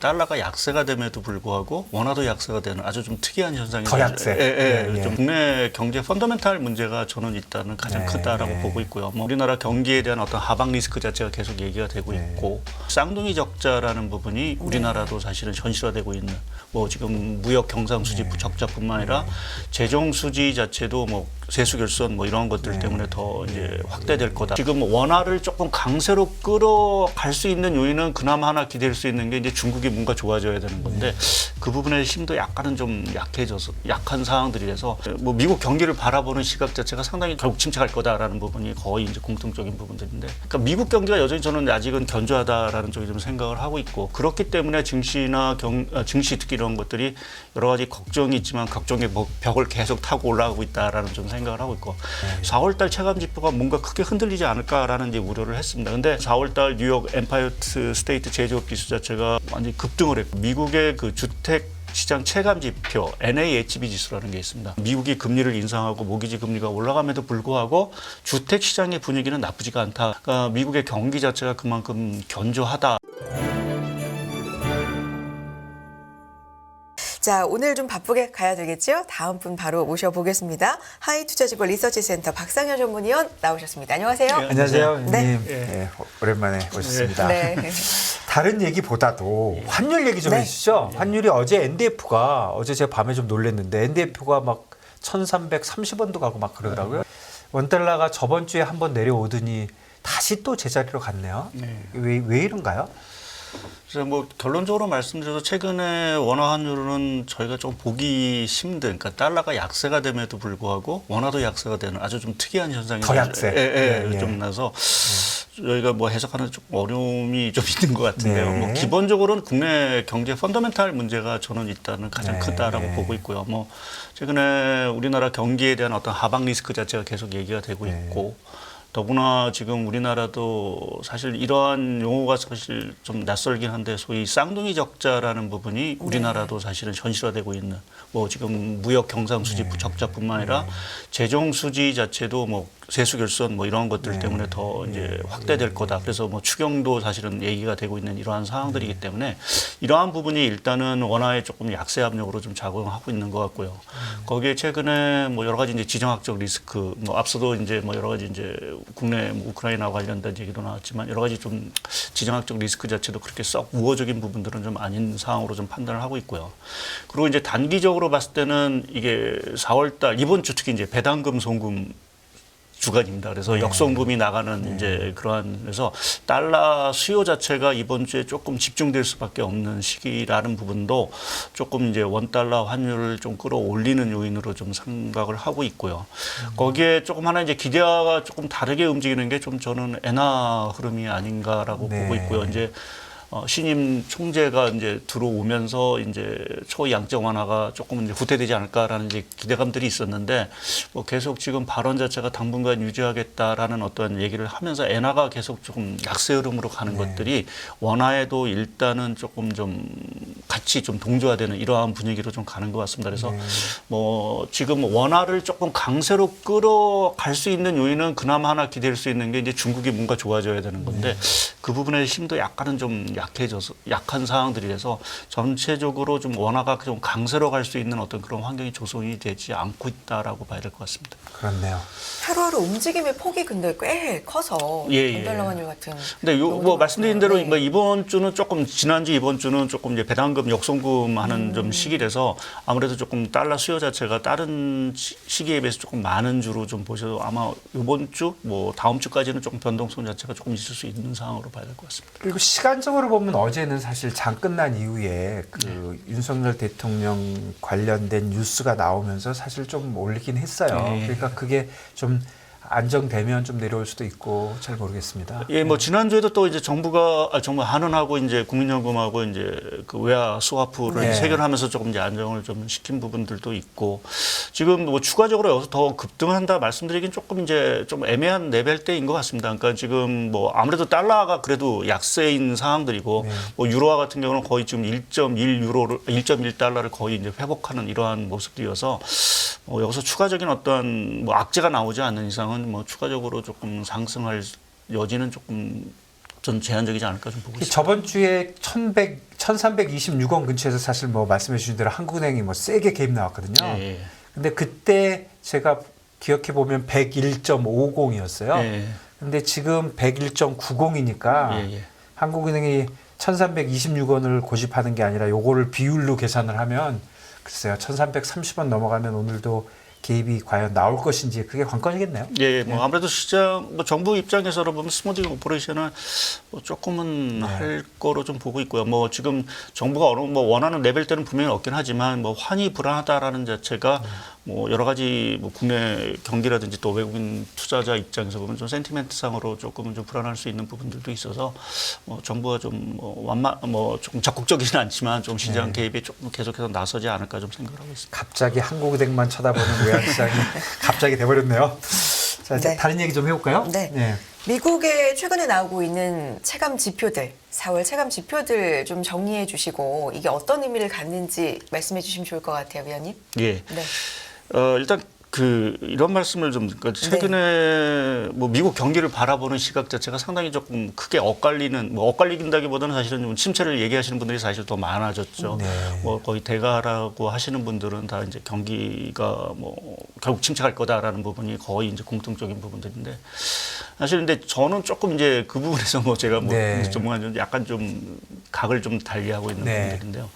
달러가 약세가 됨에도 불구하고 원화도 약세가 되는 아주 좀 특이한 현상이 더 약세. 좀 국내 경제 펀더멘탈 문제가 저는 일단은 가장 크다라고 보고 있고요. 뭐 우리나라 경기에 대한 어떤 하방 리스크 자체가 계속 얘기가 되고 있고 쌍둥이 적자라는 부분이 우리나라도 사실은 현실화되고 있는 뭐 지금 무역 경상수지 적자뿐만 아니라 재정 수지 자체도 뭐 세수 결손 뭐 이런 것들 때문에 더 이제 확대될 거다. 지금 원화를 조금 강세로 끌어갈 수 있는 요인은 그나마 하나 기댈 수 있는 게 이제 중국이 뭔가 좋아져야 되는 건데 그 부분의 힘도 약간은 좀 약해져서 약한 상황들이라서 뭐 미국 경기를 바라보는 시각 자체가 상당히 결국 침체할 거다라는 부분이 거의 이제 공통적인 부분들인데, 그러니까 미국 경기가 여전히 저는 아직은 견조하다라는 쪽에 좀 생각을 하고 있고, 그렇기 때문에 증시나 증시 특히 이런 것들이 여러 가지 걱정이 있지만 걱정의 벽을 계속 타고 올라가고 있다라는 좀 생각을 하고 있고 4월달 체감 지표가 뭔가 크게 흔들리지 않을까라는 이제 우려를 했습니다. 근데 4월달 뉴욕 엠파이어 스테이트 제조업 지수 자체가 완전히 급등을 했고, 미국의 그 주택 시장 체감 지표 NAHB 지수라는 게 있습니다. 미국이 금리를 인상하고 모기지 금리가 올라감에도 불구하고 주택 시장의 분위기는 나쁘지가 않다. 그러니까 미국의 경기 자체가 그만큼 견조하다. 자, 오늘 좀 바쁘게 가야 되겠죠? 다음 분 바로 모셔보겠습니다. 하이투자증권 리서치센터 박상현 전문위원 나오셨습니다. 안녕하세요. 네, 안녕하세요, 네. 님. 네, 오랜만에 오셨습니다. 네. 다른 얘기보다도 환율 얘기 좀 네. 해주시죠. 환율이 어제 NDF가 어제 제가 밤에 좀 놀랐는데 NDF가 막 1,330원도 가고 막 그러더라고요. 원달러가 저번 주에 한번 내려오더니 다시 또 제자리로 갔네요. 왜 이런가요? 그래서 뭐 결론적으로 말씀드려서 최근에 원화 환율은 저희가 좀 보기 힘든, 그러니까 달러가 약세가 됨에도 불구하고 원화도 약세가 되는 아주 좀 특이한 현상이 더 약세. 좀 나서 저희가 뭐 해석하는 좀 어려움이 좀 있는 것 같은데요. 네. 뭐 기본적으로는 국내 경제 펀더멘탈 문제가 저는 일단은 가장 크다라고 보고 있고요. 뭐 최근에 우리나라 경기에 대한 어떤 하방 리스크 자체가 계속 얘기가 되고 있고. 더구나 지금 우리나라도 사실 이러한 용어가 사실 좀 낯설긴 한데 소위 쌍둥이 적자라는 부분이 우리나라도 사실은 현실화되고 있는 뭐 지금 무역 경상수지 적자뿐만 아니라 재정 수지 자체도 뭐 세수 결손 뭐 이런 것들 때문에 더 이제 확대될 거다. 그래서 뭐 추경도 사실은 얘기가 되고 있는 이러한 상황들이기 때문에 이러한 부분이 일단은 원화에 조금 약세 압력으로 좀 작용하고 있는 것 같고요. 거기에 최근에 뭐 여러 가지 이제 지정학적 리스크, 뭐 앞서도 이제 뭐 여러 가지 이제 국내 뭐 우크라이나와 관련된 얘기도 나왔지만 여러 가지 좀 지정학적 리스크 자체도 그렇게 썩 우호적인 부분들은 좀 아닌 상황으로 좀 판단을 하고 있고요. 그리고 이제 단기적으로 봤을 때는 이게 4월달 이번 주 특히 이제 배당금 송금 주간입니다. 그래서 역송금이 나가는 이제 그러한, 그래서 달러 수요 자체가 이번 주에 조금 집중될 수밖에 없는 시기라는 부분도 조금 이제 원달러 환율을 좀 끌어올리는 요인으로 좀 생각을 하고 있고요. 거기에 조금 하나 이제 기대와 조금 다르게 움직이는 게 좀 저는 엔화 흐름이 아닌가라고 보고 있고요. 이제 신임 총재가 이제 들어오면서 이제 초양적 완화가 조금 이제 후퇴되지 않을까라는 이제 기대감들이 있었는데 뭐 계속 지금 발언 자체가 당분간 유지하겠다라는 어떤 얘기를 하면서 엔화가 계속 조금 약세 흐름으로 가는 것들이 원화에도 일단은 조금 좀 같이 좀 동조화되는 이러한 분위기로 좀 가는 것 같습니다. 그래서 뭐 지금 원화를 조금 강세로 끌어갈 수 있는 요인은 그나마 하나 기댈 수 있는 게 이제 중국이 뭔가 좋아져야 되는 건데 그 부분의 힘도 약간은 좀 약해져서 약한 상황들이라서 전체적으로 좀 원화가 좀 강세로 갈 수 있는 어떤 그런 환경이 조성이 되지 않고 있다라고 봐야 될 것 같습니다. 그렇네요. 하루하루 움직임의 폭이 근데 꽤 커서 원달러 환율 같은. 근데 뭐 말씀드린 대로 뭐 이번 주는 조금 지난주 이번 주는 조금 이제 배당금 역송금 하는 좀 시기라서 아무래도 조금 달러 수요 자체가 다른 시기에 비해서 조금 많은 주로 좀 보셔도 아마 이번 주 뭐 다음 주까지는 조금 변동성 자체가 조금 있을 수 있는 상황으로 봐야 될 것 같습니다. 그리고 시간적으로 보면 어제는 사실 장 끝난 이후에 그 윤석열 대통령 관련된 뉴스가 나오면서 사실 좀 올리긴 했어요. 그러니까 그게 좀 안정되면 좀 내려올 수도 있고 잘 모르겠습니다. 예, 뭐 지난주에도 또 이제 정부 한은하고 이제 국민연금하고 이제 그 외화 스와프를 체결하면서 조금 이제 안정을 좀 시킨 부분들도 있고 지금 뭐 추가적으로 여기서 더 급등한다 말씀드리긴 조금 이제 좀 애매한 레벨대인 것 같습니다. 그러니까 지금 뭐 아무래도 달러가 그래도 약세인 상황들이고 뭐 유로화 같은 경우는 거의 지금 1.1달러를 거의 이제 회복하는 이러한 모습들이어서 여기서 추가적인 어떤 뭐 악재가 나오지 않는 이상은 뭐 추가적으로 조금 상승할 여지는 조금 전 제한적이지 않을까 좀 보고 있습니다. 저번 주에 1326원 근처에서 사실 뭐 말씀해 주신 대로 한국은행이 뭐 세게 개입 나왔거든요. 예. 근데 그때 제가 기억해 보면 101.50이었어요. 예. 근데 지금 101.90이니까 예. 한국은행이 1326원을 고집하는 게 아니라 요거를 비율로 계산을 하면 글쎄요. 1330원 넘어가면 오늘도 개입이 과연 나올 것인지 그게 관건이겠네요. 예, 뭐 아무래도 시장, 뭐 정부 입장에서로 보면 스무딩 오퍼레이션을 뭐 조금은 할 거로 좀 보고 있고요. 뭐 지금 정부가 어느 뭐 원하는 레벨대는 분명히 없긴 하지만 뭐 환이 불안하다라는 자체가 뭐 여러 가지 뭐 국내 경기라든지 또 외국인 투자자 입장에서 보면 좀 센티멘트상으로 조금은 좀 불안할 수 있는 부분들도 있어서 뭐 정부가 뭐 조금 적극적이진 않지만 좀 시장 개입에 조금 계속해서 나서지 않을까 좀 생각을 하고 있습니다. 갑자기 한국은행만 쳐다보는 외환시장이 갑자기 돼버렸네요. 자, 이제 네. 다른 얘기 좀 해볼까요? 네. 미국에 최근에 나오고 있는 체감 지표들, 4월 체감 지표들 좀 정리해 주시고 이게 어떤 의미를 갖는지 말씀해 주시면 좋을 것 같아요, 위원님. 예. 네. 일단 이런 말씀을 좀 최근에 뭐 미국 경기를 바라보는 시각 자체가 상당히 조금 크게 엇갈린다기보다는 사실은 좀 침체를 얘기하시는 분들이 사실 더 많아졌죠. 네. 뭐 거의 대가라고 하시는 분들은 다 이제 경기가 뭐 결국 침체할 거다라는 부분이 거의 이제 공통적인 부분들인데 사실 근데 저는 조금 이제 그 부분에서 뭐 제가 뭐 전문가는 약간 좀 각을 좀 달리하고 있는 부분들인데요.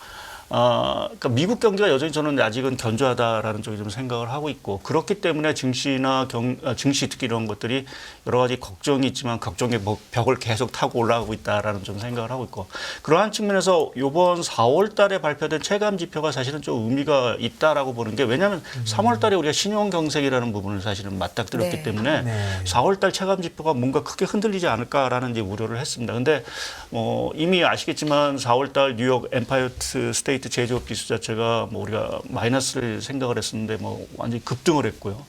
그러니까 미국 경기가 여전히 저는 아직은 견조하다라는 쪽에 좀 생각을 하고 있고 그렇기 때문에 증시나 증시 특히 이런 것들이 여러 가지 걱정이 있지만 걱정의 벽을 계속 타고 올라가고 있다라는 좀 생각을 하고 있고 그러한 측면에서 이번 4월 달에 발표된 체감 지표가 사실은 좀 의미가 있다라고 보는 게 왜냐하면 3월 달에 우리가 신용 경색이라는 부분을 사실은 맞닥뜨렸기 때문에 4월 달 체감 지표가 뭔가 크게 흔들리지 않을까라는 이제 우려를 했습니다. 근데 이미 아시겠지만 4월 달 뉴욕 엠파이어 스테이트 제조업 지수 자체가 뭐 우리가 마이너스를 생각을 했었는데 뭐 완전히 급등을 했고요.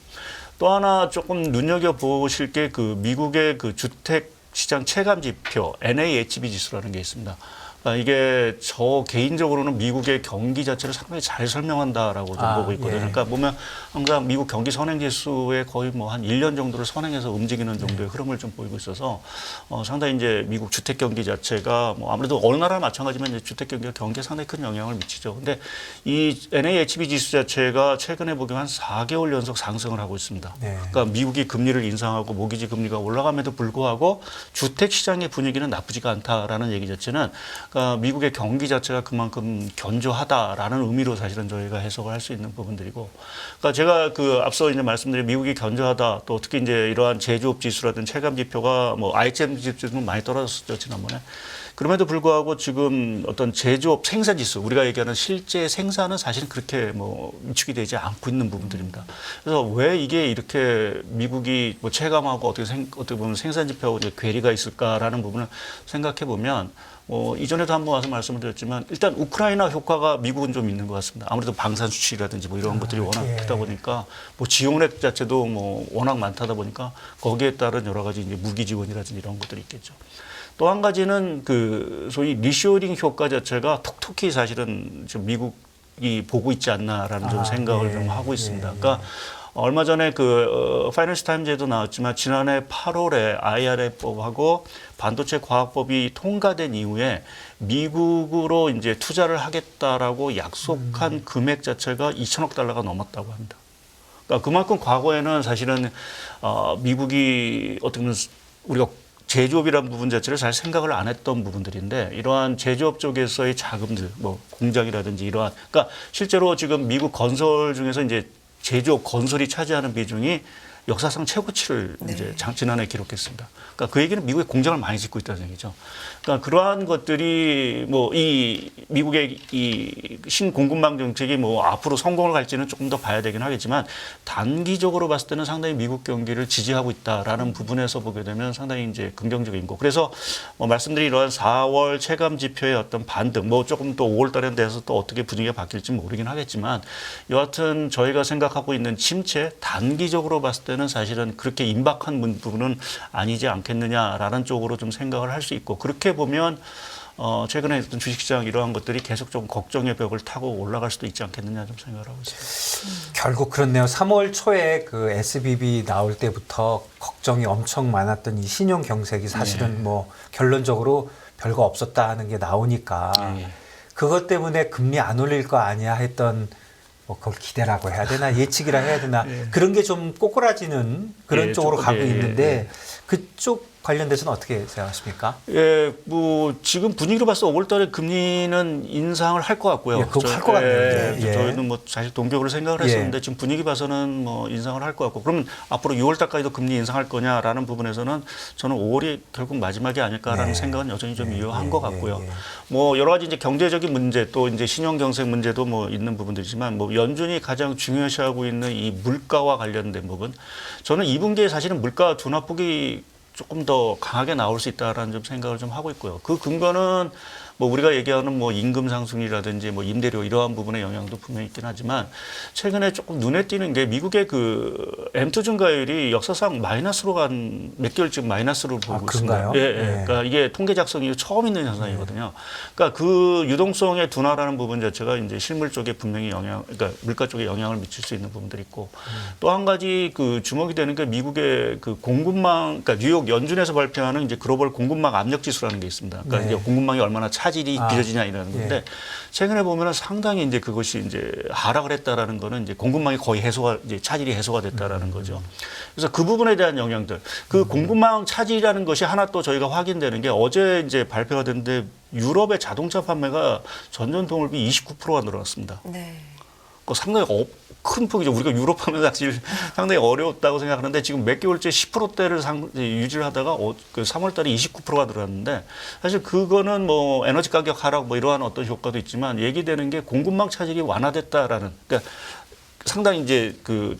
또 하나 조금 눈여겨 보실 게 그 미국의 그 주택 시장 체감 지표 NAHB 지수라는 게 있습니다. 이게 저 개인적으로는 미국의 경기 자체를 상당히 잘 설명한다라고 좀 보고 있거든요. 그러니까 보면 항상 미국 경기 선행 지수에 거의 뭐 한 1년 정도를 선행해서 움직이는 정도의 흐름을 좀 보이고 있어서 상당히 이제 미국 주택 경기 자체가 뭐 아무래도 어느 나라나 마찬가지면 이제 주택 경기가 경기에 상당히 큰 영향을 미치죠. 근데 이 NAHB 지수 자체가 최근에 보면 한 4개월 연속 상승을 하고 있습니다. 그러니까 미국이 금리를 인상하고 모기지 금리가 올라감에도 불구하고 주택 시장의 분위기는 나쁘지가 않다라는 얘기 자체는 그러니까 미국의 경기 자체가 그만큼 견조하다라는 의미로 사실은 저희가 해석을 할 수 있는 부분들이고, 그러니까 제가 그 앞서 이제 말씀드린 미국이 견조하다, 또 특히 이제 이러한 제조업 지수라든 체감 지표가 뭐 ISM 지수는 많이 떨어졌었죠 지난번에. 그럼에도 불구하고 지금 어떤 제조업 생산 지수, 우리가 얘기하는 실제 생산은 사실 그렇게 뭐 위축이 되지 않고 있는 부분들입니다. 그래서 왜 이게 이렇게 미국이 뭐 체감하고 어떻게 보면 생산 지표하고 이제 괴리가 있을까라는 부분을 생각해 보면 이전에도 한번 와서 말씀을 드렸지만 일단 우크라이나 효과가 미국은 좀 있는 것 같습니다. 아무래도 방산 수출이라든지 뭐 이런 것들이 워낙 크다 보니까 뭐 지원액 자체도 뭐 워낙 많다다 보니까 거기에 따른 여러 가지 이제 무기 지원이라든지 이런 것들이 있겠죠. 또 한 가지는 그 소위 리쇼링 효과 자체가 톡톡히 사실은 지금 미국이 보고 있지 않나라는 좀 생각을 좀 하고 있습니다. 그러니까 얼마 전에 파이낸셜 타임즈에도 나왔지만 지난해 8월에 IRA법하고 반도체 과학법이 통과된 이후에 미국으로 이제 투자를 하겠다라고 약속한 금액 자체가 2천억 달러가 넘었다고 합니다. 그러니까 그만큼 과거에는 사실은 미국이 어떻게 보면 우리가 제조업이라는 부분 자체를 잘 생각을 안 했던 부분들인데 이러한 제조업 쪽에서의 자금들, 뭐 공장이라든지 이러한, 그러니까 실제로 지금 미국 건설 중에서 이제 제조업 건설이 차지하는 비중이 역사상 최고치를 이제 지난해 기록했습니다. 그러니까 그 얘기는 미국의 공장을 많이 짓고 있다는 얘기죠. 그러니까 그러한 것들이 뭐 이 미국의 이 신공급망 정책이 뭐 앞으로 성공을 갈지는 조금 더 봐야 되긴 하겠지만 단기적으로 봤을 때는 상당히 미국 경기를 지지하고 있다라는 부분에서 보게 되면 상당히 이제 긍정적인 거. 그래서 뭐 말씀드린 이러한 4월 체감 지표의 어떤 반등, 뭐 조금 또 5월 달에 대해서 또 어떻게 분위기가 바뀔지 모르긴 하겠지만 여하튼 저희가 생각하고 있는 침체 단기적으로 봤을 때는 사실은 그렇게 임박한 부분은 아니지 않겠느냐라는 쪽으로 좀 생각을 할 수 있고 그렇게 보면 최근에 어떤 주식시장 이러한 것들이 계속 좀 걱정의 벽을 타고 올라갈 수도 있지 않겠느냐 좀 생각을 하고 있습니다. 결국 그렇네요. 3월 초에 그 SBB 나올 때부터 걱정이 엄청 많았던 이 신용 경색이 사실은 뭐 결론적으로 별거 없었다 하는 게 나오니까 그것 때문에 금리 안 올릴 거 아니야 했던 뭐 그걸 기대라고 해야 되나 예측이라 해야 되나 그런 게 좀 꼬꾸라지는 그런 쪽으로 가고 있는데 그쪽 관련돼서는 어떻게 생각하십니까? 예, 뭐 지금 분위기로 봐서 5월달에 금리는 인상을 할 것 같고요. 예, 그거 할 것 같네요. 예. 저희는 뭐 사실 동격으로 생각을 했었는데 지금 분위기 봐서는 뭐 인상을 할 것 같고 그러면 앞으로 6월달까지도 금리 인상할 거냐라는 부분에서는 저는 5월이 결국 마지막이 아닐까라는 생각은 여전히 좀 유효한 것 같고요. 뭐 여러 가지 이제 경제적인 문제 또 이제 신용 경색 문제도 뭐 있는 부분들이지만 뭐 연준이 가장 중요시하고 있는 이 물가와 관련된 부분 저는 2분기에 사실은 물가 둔화폭이 조금 더 강하게 나올 수 있다라는 좀 생각을 좀 하고 있고요. 그 근거는 뭐 우리가 얘기하는 뭐 임금 상승이라든지 뭐 임대료 이러한 부분의 영향도 분명히 있긴 하지만 최근에 조금 눈에 띄는 게 미국의 그 M2 증가율이 역사상 마이너스로 간 몇 개월쯤 마이너스로 보고 있습니다. 그러니까 이게 통계 작성 이후 처음 있는 현상이거든요. 그러니까 그 유동성의 둔화라는 부분 자체가 이제 실물 쪽에 분명히 그러니까 물가 쪽에 영향을 미칠 수 있는 부분들이 있고 또 한 가지 그 주목이 되는 게 미국의 그 공급망, 그러니까 뉴욕 연준에서 발표하는 이제 글로벌 공급망 압력 지수라는 게 있습니다. 그러니까 이제 공급망이 얼마나 차질이 빚어지냐 이러는 건데 최근에 보면은 상당히 이제 그것이 이제 하락을 했다라는 거는 이제 공급망이 거의 해소가 이제 차질이 해소가 됐다라는 거죠. 그래서 그 부분에 대한 영향들, 그 공급망 차질이라는 것이 하나 또 저희가 확인되는 게 어제 이제 발표가 됐는데 유럽의 자동차 판매가 전년 동월비 29%가 늘어났습니다. 네. 그 상당히 큰 폭이죠. 우리가 유럽 하면 사실 상당히 어려웠다고 생각하는데 지금 몇 개월째 10%대를 유지를 하다가 그 3월 달에 29%가 늘었는데 사실 그거는 뭐 에너지 가격 하락 뭐 이러한 어떤 효과도 있지만 얘기되는 게 공급망 차질이 완화됐다라는 그러니까 상당히 이제 그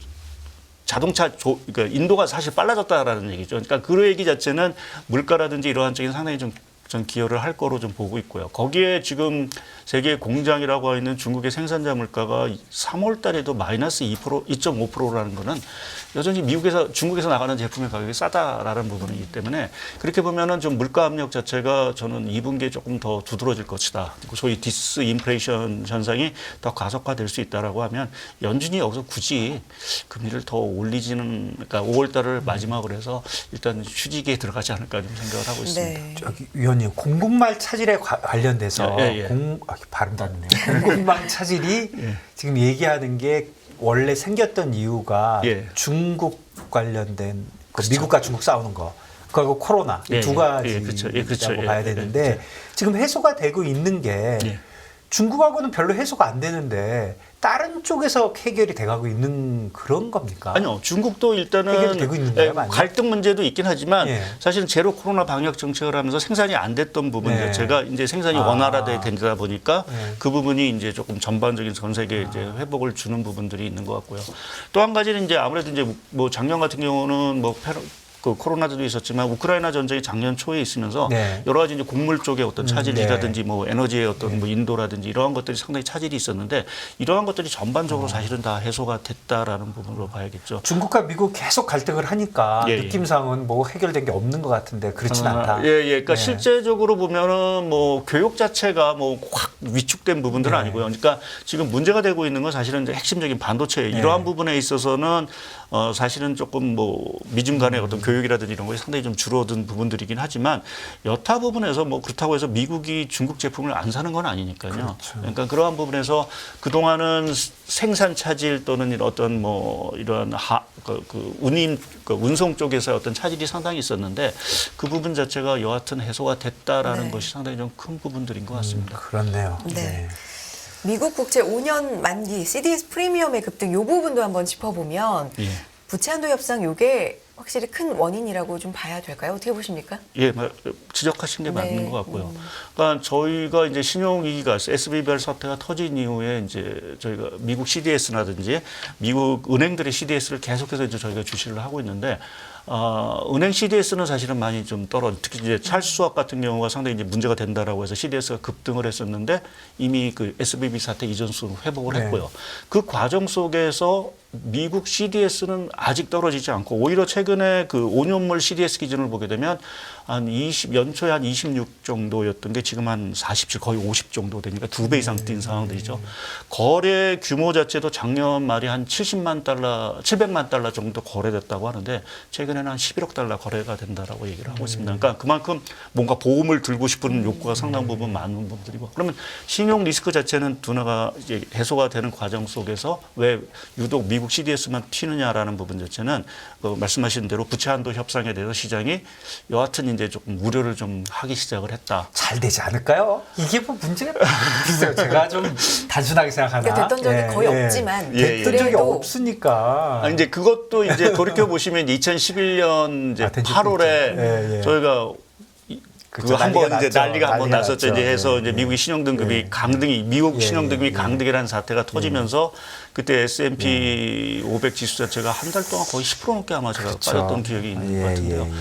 자동차 그러니까 인도가 사실 빨라졌다라는 얘기죠. 그러니까 그 얘기 자체는 물가라든지 이러한 쪽에 상당히 좀 전 기여를 할 거로 좀 보고 있고요. 거기에 지금 세계 공장이라고 하고 있는 중국의 생산자 물가가 3월 달에도 마이너스 2.5%라는 거는 여전히 중국에서 나가는 제품의 가격이 싸다라는 부분이기 때문에 그렇게 보면은 좀 물가 압력 자체가 저는 2분기에 조금 더 두드러질 것이다. 소위 디스인플레이션 현상이 더 가속화될 수 있다라고 하면 연준이 여기서 굳이 금리를 더 올리지는 그러니까 5월 달을 마지막으로 해서 일단 휴지기에 들어가지 않을까 좀 생각을 하고 있습니다. 네. 저기 위원님 공급망 차질에 관련돼서 발음도 안 나네요. 공급망 차질이 지금 얘기하는 게 원래 생겼던 이유가 중국 관련된 미국과 중국 싸우는 거 그리고 코로나 두 가지라고 봐야 되는데 지금 해소가 되고 있는 게 중국하고는 별로 해소가 안 되는데 다른 쪽에서 해결이 돼가고 있는 그런 겁니까? 아니요. 중국도 일단은 해결이 되고 있는 거예요, 많이? 갈등 문제도 있긴 하지만 사실은 제로 코로나 방역 정책을 하면서 생산이 안 됐던 부분 자체가 이제 생산이 원활화되다 보니까 그 부분이 이제 조금 전반적인 전 세계 이제 회복을 주는 부분들이 있는 것 같고요. 또 한 가지는 이제 아무래도 이제 뭐 작년 같은 경우는 뭐 그 코로나도 있었지만 우크라이나 전쟁이 작년 초에 있으면서 여러 가지 이제 곡물 쪽의 어떤 차질이라든지 뭐 에너지의 어떤 뭐 인도라든지 이러한 것들이 상당히 차질이 있었는데 이러한 것들이 전반적으로 사실은 다 해소가 됐다라는 부분으로 봐야겠죠. 중국과 미국 계속 갈등을 하니까 느낌상은 뭐 해결된 게 없는 것 같은데 그렇진 않다. 그러니까 실제적으로 보면은 뭐 교육 자체가 뭐 확 위축된 부분들은 아니고요. 그러니까 지금 문제가 되고 있는 건 사실은 이제 핵심적인 반도체 이러한 부분에 있어서는 사실은 조금 뭐 미중 간의 어떤 교육이라든지 이런 거에 상당히 좀 줄어든 부분들이긴 하지만 여타 부분에서 뭐 그렇다고 해서 미국이 중국 제품을 안 사는 건 아니니까요. 그렇죠. 그러니까 그러한 부분에서 그동안은 생산 차질 또는 어떤 뭐 이런 운송 쪽에서 어떤 차질이 상당히 있었는데 그 부분 자체가 여하튼 해소가 됐다라는 것이 상당히 좀 큰 부분들인 것 같습니다. 그렇네요. 네. 미국 국채 5년 만기 CDS 프리미엄의 급등 이 부분도 한번 짚어보면 부채 한도 협상 이게 확실히 큰 원인이라고 좀 봐야 될까요? 어떻게 보십니까? 예, 지적하신 게 맞는 것 같고요. 그러니까 저희가 이제 신용위기가 SBBR 사태가 터진 이후에 이제 저희가 미국 CDS라든지 미국 은행들의 CDS를 계속해서 이제 저희가 주시를 하고 있는데 은행 CDS는 사실은 많이 좀 특히 이제 찰스 수학 같은 경우가 상당히 이제 문제가 된다라고 해서 CDS가 급등을 했었는데 이미 그 SBB 사태 이전 수는 회복을 했고요. 그 과정 속에서 미국 CDS는 아직 떨어지지 않고 오히려 최근에 그 5년물 CDS 기준을 보게 되면 한 연초에 한 26 정도였던 게 지금 한 47, 거의 50 정도 되니까 2배 이상 뛴 상황들이죠. 거래 규모 자체도 작년 말에 한 700만 달러 정도 거래됐다고 하는데 최근에는 한 11억 달러 거래가 된다라고 얘기를 하고 있습니다. 그러니까 그만큼 뭔가 보험을 들고 싶은 욕구가 상당 부분 많은 분들이고, 그러면 신용 리스크 자체는 둔화가 이제 해소가 되는 과정 속에서 왜 유독 미국 CDS만 튀느냐라는 부분 자체는 말씀하신 대로 부채 한도 협상에 대해서 시장이 여하튼 이제 조금 우려를 좀 하기 시작을 했다. 잘 되지 않을까요? 이게 뭐 문제가 글쎄요. 제가 좀 단순하게 생각하나. 그러니까 됐던 적이 거의 없지만 됐던 적이 그래도 없으니까. 이제 그것도 이제 돌이켜 보시면 2011년 이제 8월에 저희가 그렇죠. 한번 이제 난리가 한번 났었죠. 났죠. 이제 해서 네, 이제 네. 미국의 신용등급이 네. 강등이 미국 예, 신용등급이 예, 강등이라는 사태가 터지면서 그때 S&P 500 지수 자체가 한 달 동안 거의 10% 넘게 아마 제가 그렇죠. 빠졌던 기억이 있는 것 같은데요. 예.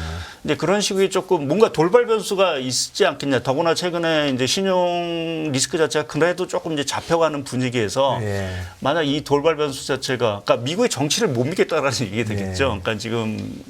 근데 그런 식의 조금 뭔가 돌발 변수가 있지 않겠냐. 더구나 최근에 이제 신용 리스크 자체가 그래도 조금 이제 잡혀가는 분위기에서 예. 만약 이 돌발 변수 자체가 그러니까 미국의 정치를 못 믿겠다라는 얘기 되겠죠. 예. 그러니까 지금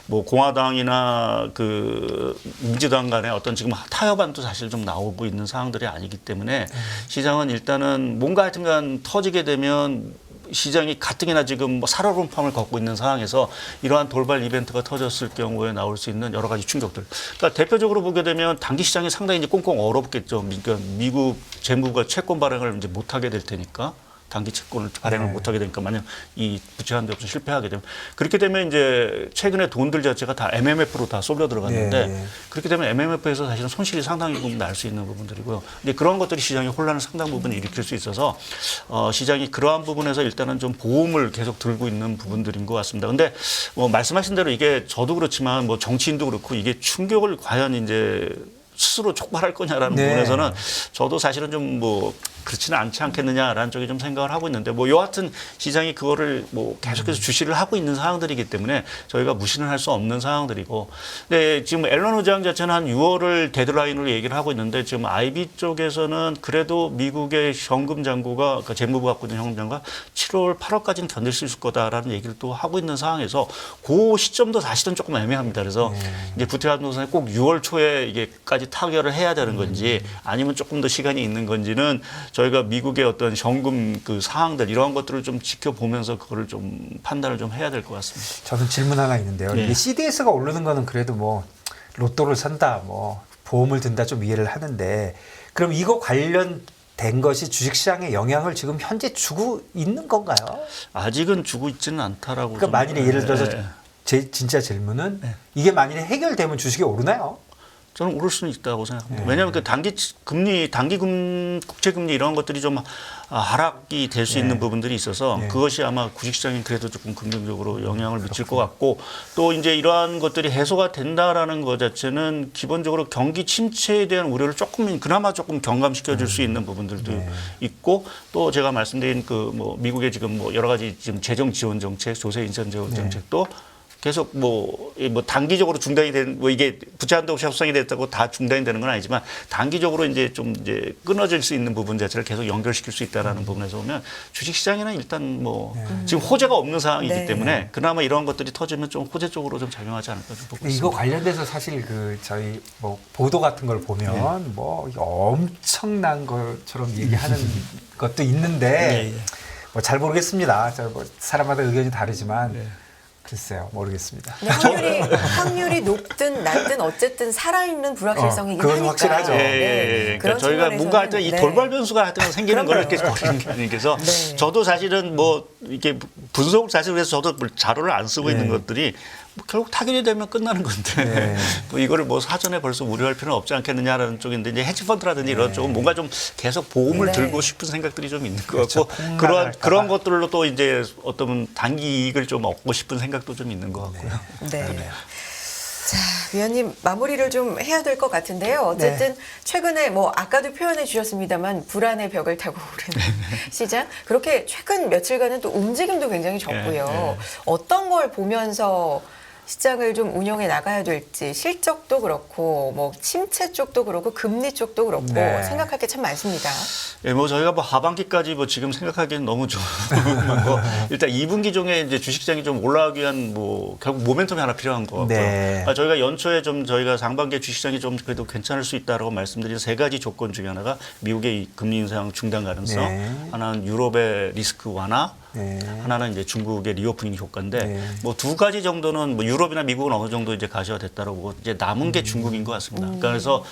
뭐 공화당이나 그 민주당 간에 어떤 지금 타협안도 사실 좀 나오고 있는 상황들이 아니기 때문에 시장은 일단은 뭔가 하여튼간 터지게 되면 시장이 가뜩이나 지금 뭐 살얼음판을 걷고 있는 상황에서 이러한 돌발 이벤트가 터졌을 경우에 나올 수 있는 여러 가지 충격들. 그러니까 대표적으로 보게 되면 단기 시장이 상당히 이제 꽁꽁 얼었겠죠. 그러니까 미국 재무부가 채권 발행을 이제 못하게 될 테니까. 단기 채권을 발행을 못하게 되니까 만약 이 부채 한도 없이 실패하게 되면 그렇게 되면 이제 최근에 돈들 자체가 다 MMF로 다 쏠려 들어갔는데 그렇게 되면 MMF에서 사실은 손실이 상당히 부분 날 수 있는 부분들이고요. 근데 그런 것들이 시장의 혼란을 상당 부분 일으킬 수 있어서 시장이 그러한 부분에서 일단은 좀 보험을 계속 들고 있는 부분들인 것 같습니다. 근데 뭐 말씀하신 대로 이게 저도 그렇지만 뭐 정치인도 그렇고 이게 충격을 과연 이제 스스로 촉발할 거냐라는 부분에서는 저도 사실은 좀 뭐 그렇지는 않지 않겠느냐라는 쪽에 좀 생각을 하고 있는데 뭐 여하튼 시장이 그거를 뭐 계속해서 주시를 하고 있는 상황들이기 때문에 저희가 무시는 할 수 없는 상황들이고, 근데 지금 앨런 의장 자체는 한 6월을 데드라인으로 얘기를 하고 있는데 지금 IB 쪽에서는 그래도 미국의 현금 잔고가 그러니까 재무부 갖고 있는 현금 잔고가 7월, 8월까지는 견딜 수 있을 거다라는 얘기를 또 하고 있는 상황에서 그 시점도 사실은 조금 애매합니다. 그래서 이제 부채 한도선이 꼭 6월 초에 이게까지 타결을 해야 되는 건지 아니면 조금 더 시간이 있는 건지는 저희가 미국의 어떤 현금 그 상황들 이러한 것들을 좀 지켜보면서 그거를 좀 판단을 좀 해야 될 것 같습니다. 저는 질문 하나 있는데요. 이게 CDS가 오르는 거는 그래도 뭐 로또를 산다, 뭐 보험을 든다 좀 이해를 하는데 그럼 이거 관련된 것이 주식시장에 영향을 지금 현재 주고 있는 건가요? 아직은 주고 있지는 않다라고. 그러니까 만일에 예를 들어서 진짜 질문은 이게 만일에 해결되면 주식이 오르나요? 저는 오를 수는 있다고 생각합니다. 왜냐하면 그 국채 금리 이런 것들이 좀 하락이 될 수 있는 부분들이 있어서 그것이 아마 주식시장에 그래도 조금 긍정적으로 영향을 미칠 것 같고, 또 이제 이러한 것들이 해소가 된다라는 것 자체는 기본적으로 경기 침체에 대한 우려를 그나마 조금 경감시켜 줄 수 있는 부분들도 있고, 또 제가 말씀드린 그 뭐 미국의 지금 뭐 여러 가지 지금 재정 지원 정책, 조세 인선 지원 정책도 계속 뭐 단기적으로 중단이 된 뭐 이게 부채 한도 없이 협상이 됐다고 다 중단이 되는 건 아니지만 단기적으로 이제 좀 이제 끊어질 수 있는 부분 자체를 계속 연결시킬 수 있다라는 부분에서 보면 주식 시장에는 일단 뭐 지금 호재가 없는 상황이기 때문에 그나마 이런 것들이 터지면 좀 호재 쪽으로 좀 작용하지 않을까 좀 보고 있습니다. 이거 관련돼서 사실 그 저희 뭐 보도 같은 걸 보면 뭐 엄청난 것처럼 얘기하는 것도 있는데 뭐 잘 모르겠습니다. 뭐 사람마다 의견이 다르지만. 글쎄요, 모르겠습니다. 확률이 높든 낮든 어쨌든 살아있는 불확실성이긴 그건 하니까. 확실하죠. 그러니까 저희가 뭔가 하여튼 이 돌발 변수가 하여튼 생기는 걸 이렇게 버리는 게 아니라서 저도 사실은 뭐 이게 분석을 사실 해서 저도 자료를 안 쓰고 있는 것들이 뭐 결국 타결이 되면 끝나는 건데 뭐 이거를 뭐 사전에 벌써 우려할 필요는 없지 않겠느냐라는 쪽인데 이제 헤지펀드라든지 이런 쪽은 뭔가 좀 계속 보험을 들고 싶은 생각들이 좀 있는 것 같고 그런 것들로 또 이제 어떤 단기 이익을 좀 얻고 싶은 생각도 좀 있는 것 같고요. 자, 위원님 마무리를 좀 해야 될 것 같은데요. 어쨌든 최근에 뭐 아까도 표현해 주셨습니다만 불안의 벽을 타고 오르는 시장, 그렇게 최근 며칠간은 또 움직임도 굉장히 적고요. 어떤 걸 보면서 시장을 좀 운영해 나가야 될지 실적도 그렇고 뭐 침체 쪽도 그렇고 금리 쪽도 그렇고 네. 생각할 게 참 많습니다. 예, 뭐 저희가 뭐 하반기까지 뭐 지금 생각하기엔 너무 좀 많고 일단 2분기 중에 이제 주식시장이 좀 올라가기 위한 뭐 결국 모멘텀이 하나 필요한 것 같고요. 네. 저희가 연초에 좀 저희가 상반기에 주식시장이 좀 그래도 괜찮을 수 있다라고 말씀드린 세 가지 조건 중에 하나가 미국의 이 금리 인상 중단 가능성, 네. 하나는 유럽의 리스크 완화, 네. 하나는 이제 중국의 리오프닝 효과인데 네. 뭐 두 가지 정도는 뭐 유럽이나 미국은 어느 정도 이제 가셔야 됐다라고 보고 이제 남은 게 중국인 것 같습니다. 그러니까 그래서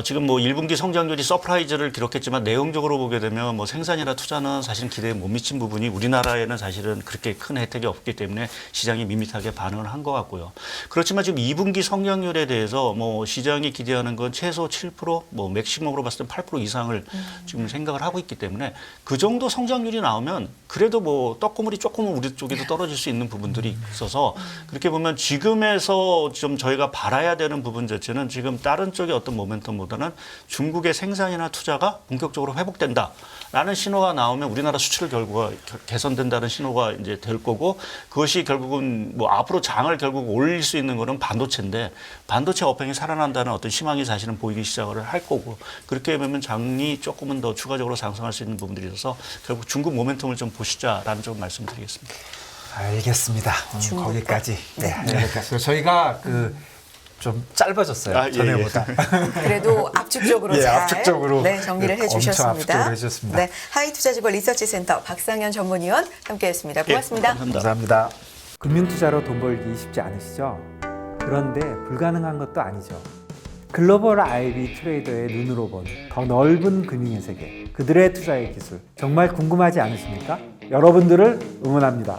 지금 뭐 1분기 성장률이 서프라이즈를 기록했지만 내용적으로 보게 되면 뭐 생산이나 투자는 사실은 기대에 못 미친 부분이 우리나라에는 사실은 그렇게 큰 혜택이 없기 때문에 시장이 밋밋하게 반응을 한 것 같고요. 그렇지만 지금 2분기 성장률에 대해서 뭐 시장이 기대하는 건 최소 7%, 뭐 맥시멈으로 봤을 때 8% 이상을 지금 생각을 하고 있기 때문에 그 정도 성장률이 나오면 그래도 뭐 떡고물이 조금은 우리 쪽에도 떨어질 수 있는 부분들이 있어서 그렇게 보면 지금에서 좀 저희가 바라야 되는 부분 자체는 지금 다른 쪽의 어떤 모멘텀보다는 중국의 생산이나 투자가 본격적으로 회복된다라는 신호가 나오면 우리나라 수출 결과가 개선된다는 신호가 이제 될 거고 그것이 결국은 뭐 앞으로 장을 결국 올릴 수 있는 거는 반도체인데 반도체 업황이 살아난다는 어떤 희망이 사실은 보이기 시작을 할 거고 그렇게 되면 장이 조금은 더 추가적으로 상승할 수 있는 부분들이 있어서 결국 중국 모멘텀을 좀 보시자라는 점 말씀드리겠습니다. 알겠습니다. 중국과. 거기까지. 네, 여기까지. 저희가 좀 짧아졌어요. 전에보다. 그래도 압축적으로 예, 잘 압축적으로 정리를 네, 해주셨습니다. 엄청 압축적으로 해주셨습니다. 네, 하이투자지구 리서치센터 박상현 전문위원 함께했습니다. 고맙습니다. 감사합니다. 금융투자로 돈 벌기 쉽지 않으시죠? 그런데 불가능한 것도 아니죠. 글로벌 IB 트레이더의 눈으로 본 더 넓은 금융의 세계, 그들의 투자의 기술 정말 궁금하지 않으십니까? 여러분들을 응원합니다.